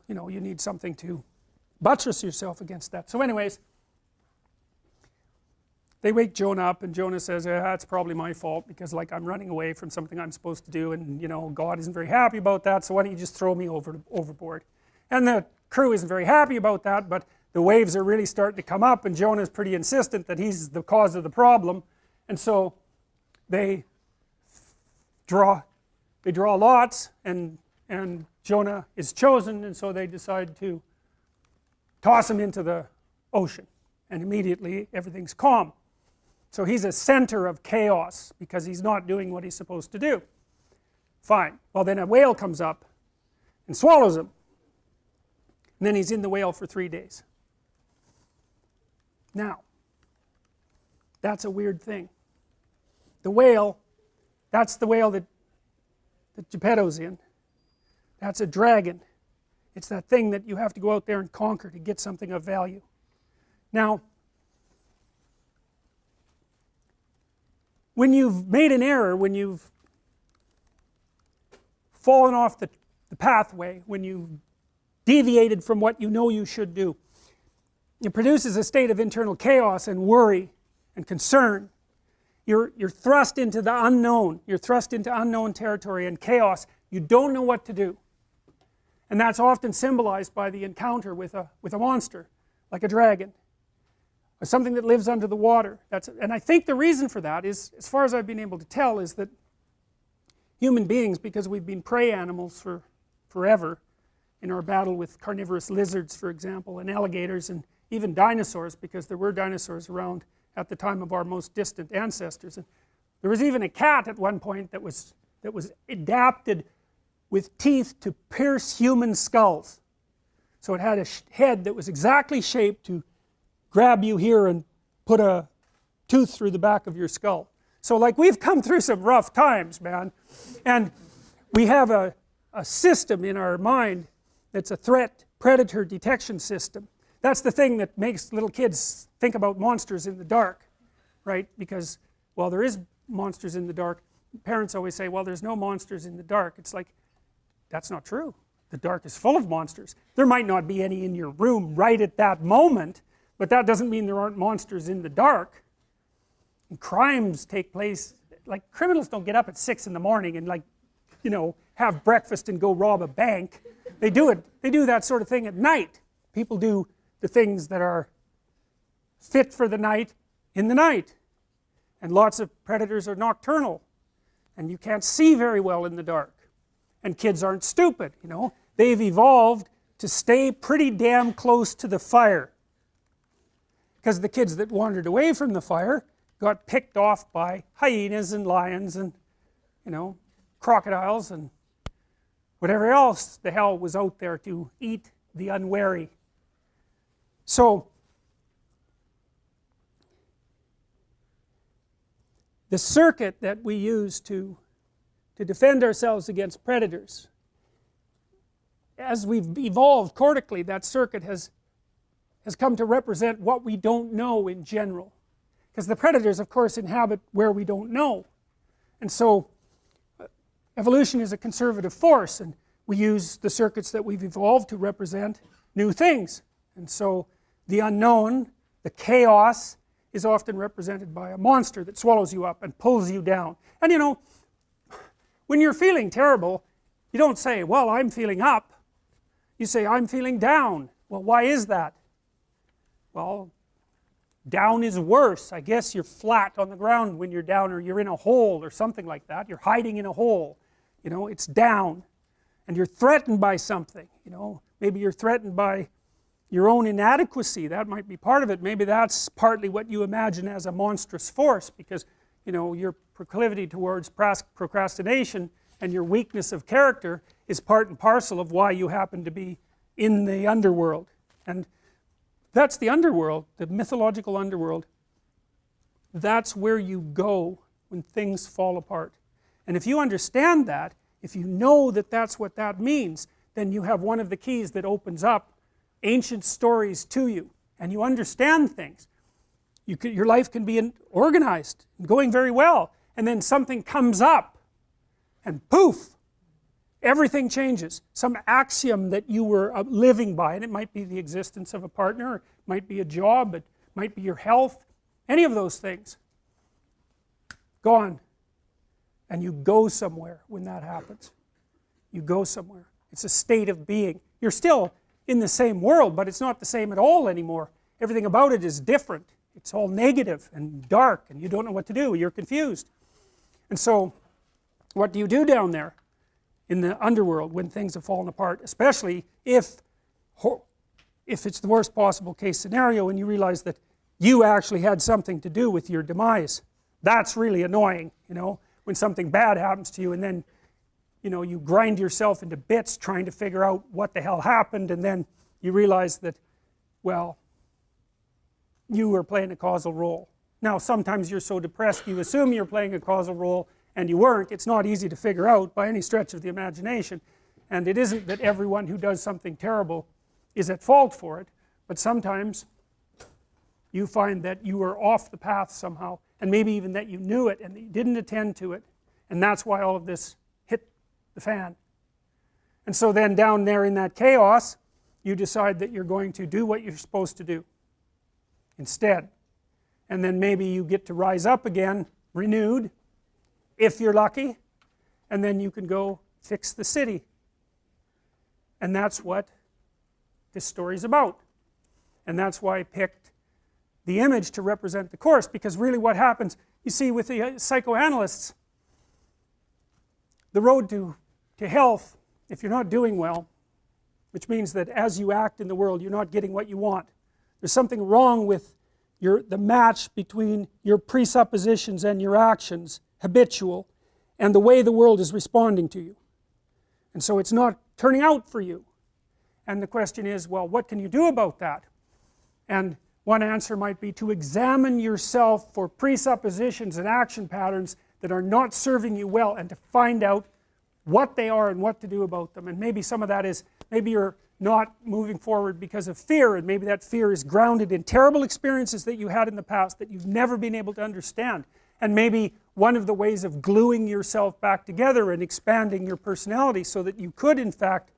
you know, you need something to buttress yourself against that. So anyways, they wake Jonah up, and Jonah says, yeah, it's probably my fault because like I'm running away from something I'm supposed to do, and you know, God isn't very happy about that, so why don't you just throw me overboard. And the crew isn't very happy about that, but the waves are really starting to come up, and Jonah is pretty insistent that he's the cause of the problem, and so they draw lots, and Jonah is chosen, and so they decide to toss him into the ocean, and immediately everything's calm. So he's a center of chaos because he's not doing what he's supposed to do. Fine. Well, then a whale comes up and swallows him, and then he's in the whale for 3 days. Now, that's a weird thing. The whale, that's the whale that Geppetto's in. That's a dragon. It's that thing that you have to go out there and conquer to get something of value. Now, when you've made an error, when you've fallen off the pathway, when you've deviated from what you know you should do, it produces a state of internal chaos and worry and concern. You're thrust into the unknown. You're thrust into unknown territory and chaos. You don't know what to do. And that's often symbolized by the encounter with a monster, like a dragon, or something that lives under the water. And I think the reason for that is, as far as I've been able to tell, is that human beings, because we've been prey animals for forever, in our battle with carnivorous lizards, for example, and alligators, and even dinosaurs, because there were dinosaurs around at the time of our most distant ancestors. And there was even a cat at one point that was adapted with teeth to pierce human skulls. So it had a head that was exactly shaped to grab you here and put a tooth through the back of your skull. So like, we've come through some rough times, man, and we have a system in our mind that's a threat predator detection system. That's the thing that makes little kids think about monsters in the dark, right? Because, well, there is monsters in the dark. Parents always say, well, there's no monsters in the dark. It's like, that's not true. The dark is full of monsters. There might not be any in your room right at that moment, but that doesn't mean there aren't monsters in the dark. And crimes take place, like, criminals don't get up at 6 in the morning and, like, you know, have breakfast and go rob a bank. They do that sort of thing at night. People do the things that are fit for the night in the night. And lots of predators are nocturnal, and you can't see very well in the dark. And kids aren't stupid, you know. They've evolved to stay pretty damn close to the fire, because the kids that wandered away from the fire got picked off by hyenas and lions and, you know, crocodiles and whatever else the hell was out there to eat the unwary. So the circuit that we use to defend ourselves against predators, as we've evolved cortically, that circuit has come to represent what we don't know in general, because the predators, of course, inhabit where we don't know. And so evolution is a conservative force, and we use the circuits that we've evolved to represent new things. And so the unknown, the chaos, is often represented by a monster that swallows you up and pulls you down. And you know, when you're feeling terrible, you don't say, well, I'm feeling up. You say, I'm feeling down. Well, why is that? Well, down is worse. I guess you're flat on the ground when you're down, or you're in a hole or something like that. You're hiding in a hole. You know, it's down. And you're threatened by something. You know, maybe you're threatened by your own inadequacy. That might be part of it. Maybe that's partly what you imagine as a monstrous force, because, you know, your proclivity towards procrastination and your weakness of character is part and parcel of why you happen to be in the underworld. And that's the underworld, the mythological underworld. That's where you go when things fall apart. And if you understand that, if you know that that's what that means, then you have one of the keys that opens up ancient stories to you, and you understand things. Your life can be organized and going very well, and then something comes up, and poof, Everything changes. Some axiom that you were living by, and it might be the existence of a partner, it might be a job, it might be your health, any of those things, gone. And you go somewhere when that happens. You go somewhere. It's a state of being. You're still in the same world, but it's not the same at all anymore. Everything about it is different. It's all negative and dark, and you don't know what to do. You're confused. And so, what do you do down there in the underworld when things have fallen apart, especially if it's the worst possible case scenario and you realize that you actually had something to do with your demise? That's really annoying, you know, when something bad happens to you and then, you know, you grind yourself into bits trying to figure out what the hell happened, and then you realize that, well, you were playing a causal role. Now sometimes you're so depressed you assume you're playing a causal role and you weren't. It's not easy to figure out by any stretch of the imagination, and it isn't that everyone who does something terrible is at fault for it, but sometimes you find that you were off the path somehow, and maybe even that you knew it and that you didn't attend to it, and that's why all of this hit the fan. And so then down there in that chaos, you decide that you're going to do what you're supposed to do instead, and then maybe you get to rise up again renewed, if you're lucky, and then you can go fix the city. And that's what this story is about. And that's why I picked the image to represent the course, because really what happens, you see, with the psychoanalysts, the road to health, if you're not doing well, which means that as you act in the world you're not getting what you want, there's something wrong with the match between your presuppositions and your actions, habitual, and the way the world is responding to you. And so it's not turning out for you. And the question is, well, what can you do about that? And one answer might be to examine yourself for presuppositions and action patterns that are not serving you well, and to find out what they are and what to do about them. And maybe some of that is, maybe you're not moving forward because of fear, and maybe that fear is grounded in terrible experiences that you had in the past that you've never been able to understand. And maybe one of the ways of gluing yourself back together and expanding your personality so that you could in fact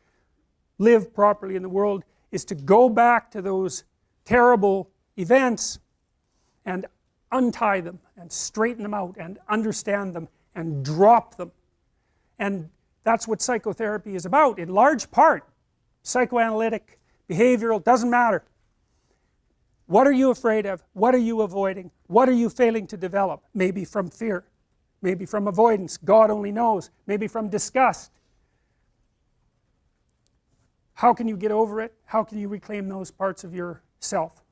live properly in the world is to go back to those terrible events and untie them and straighten them out and understand them and drop them. And that's what psychotherapy is about in large part. Psychoanalytic, behavioral, doesn't matter. What are you afraid of? What are you avoiding? What are you failing to develop? Maybe from fear, maybe from avoidance, God only knows, maybe from disgust. How can you get over it? How can you reclaim those parts of yourself?